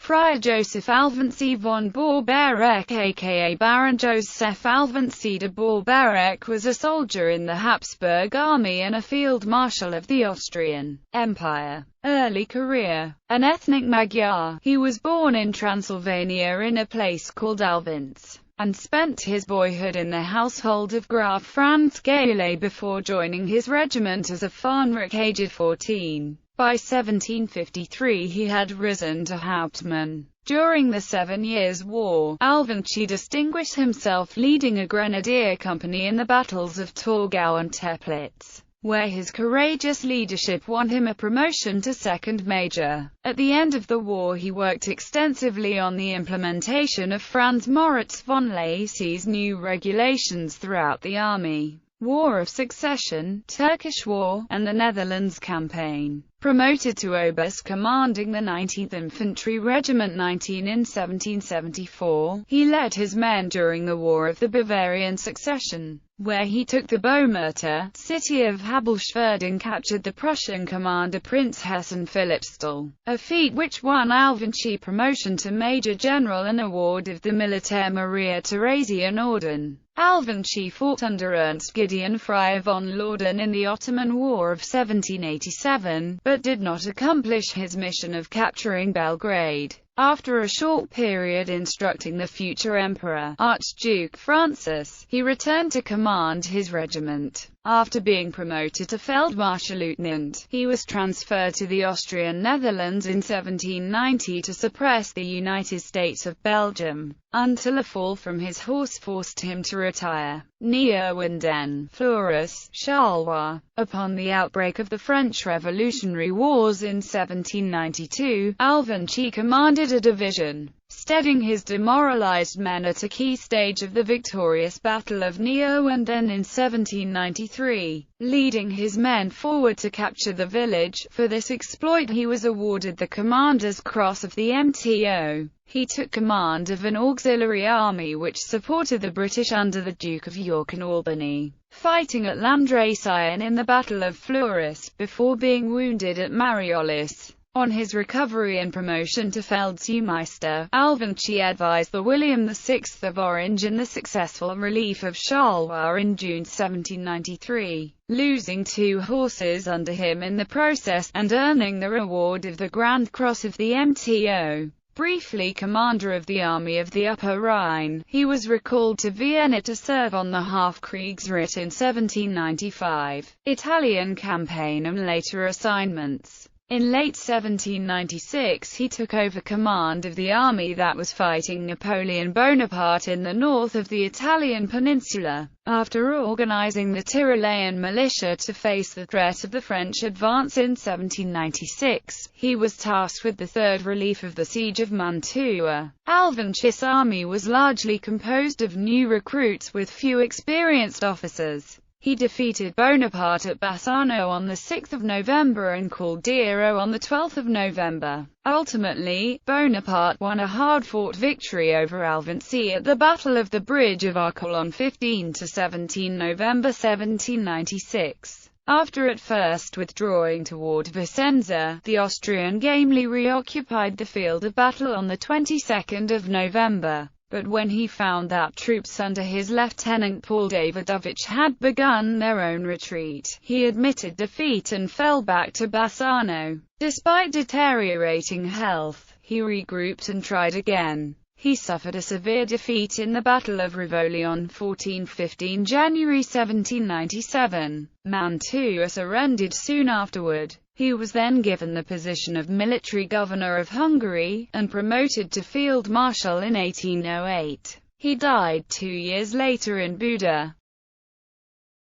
Friar József Alvinczi von Börbeck, aka Baron József Alvinczi de Börbeck, was a soldier in the Habsburg army and a field marshal of the Austrian Empire. Early career. An ethnic Magyar, he was born in Transylvania in a place called Alvince, and spent his boyhood in the household of Graf Franz Gale before joining his regiment as a Fähnrich aged 14. By 1753 he had risen to Hauptmann. During the 7 Years' War, Alvinczi distinguished himself leading a grenadier company in the battles of Torgau and Teplitz, where his courageous leadership won him a promotion to second major. At the end of the war he worked extensively on the implementation of Franz Moritz von Lacy's new regulations throughout the army. War of Succession, Turkish War, and the Netherlands Campaign. Promoted to Oberst commanding the 19th Infantry Regiment 19 in 1774, he led his men during the War of the Bavarian Succession, where he took the Baumörter city of Habelschwerd and captured the Prussian commander Prince Hessen Philippsthal, a feat which won Alvinczi promotion to Major General and award of the Militär Maria Theresian Orden. Alvinczi fought under Ernst Gideon Friar von Laudon in the Ottoman War of 1787, but did not accomplish his mission of capturing Belgrade. After a short period instructing the future Emperor, Archduke Francis, he returned to command his regiment. After being promoted to Feldmarschallleutnant, he was transferred to the Austrian Netherlands in 1790 to suppress the United States of Belgium, until a fall from his horse forced him to retire. Neerwinden, Fleurus, Charleroi. Upon the outbreak of the French Revolutionary Wars in 1792, Alvinczi commanded a division, steadying his demoralized men at a key stage of the victorious Battle of Neerwinden in 1793, leading his men forward to capture the village. For this exploit he was awarded the Commander's Cross of the MTO. He took command of an auxiliary army which supported the British under the Duke of York and Albany, fighting at Landrecies in the Battle of Fleurus, before being wounded at Mariolis. On his recovery and promotion to Feldseemeister, Alvinczi advised the William VI of Orange in the successful relief of Charleroi in June 1793, losing 2 horses under him in the process, and earning the reward of the Grand Cross of the MTO. Briefly commander of the Army of the Upper Rhine, he was recalled to Vienna to serve on the Half-Kriegsritt in 1795, Italian campaign and later assignments. In late 1796 he took over command of the army that was fighting Napoleon Bonaparte in the north of the Italian peninsula. After organizing the Tyrolean militia to face the threat of the French advance in 1796, he was tasked with the third relief of the siege of Mantua. Alvinci's army was largely composed of new recruits with few experienced officers. He defeated Bonaparte at Bassano on 6 November and Caldero on 12 November. Ultimately, Bonaparte won a hard-fought victory over Alvinczi at the Battle of the Bridge of Arcole on 15–17 November 1796. After at first withdrawing toward Vicenza, the Austrian gamely reoccupied the field of battle on the 22nd of November. But when he found that troops under his lieutenant Paul Davidovich had begun their own retreat, he admitted defeat and fell back to Bassano. Despite deteriorating health, he regrouped and tried again. He suffered a severe defeat in the Battle of Rivoli on 14–15 January 1797. Mantua surrendered soon afterward. He was then given the position of military governor of Hungary, and promoted to field marshal in 1808. He died 2 years later in Buda.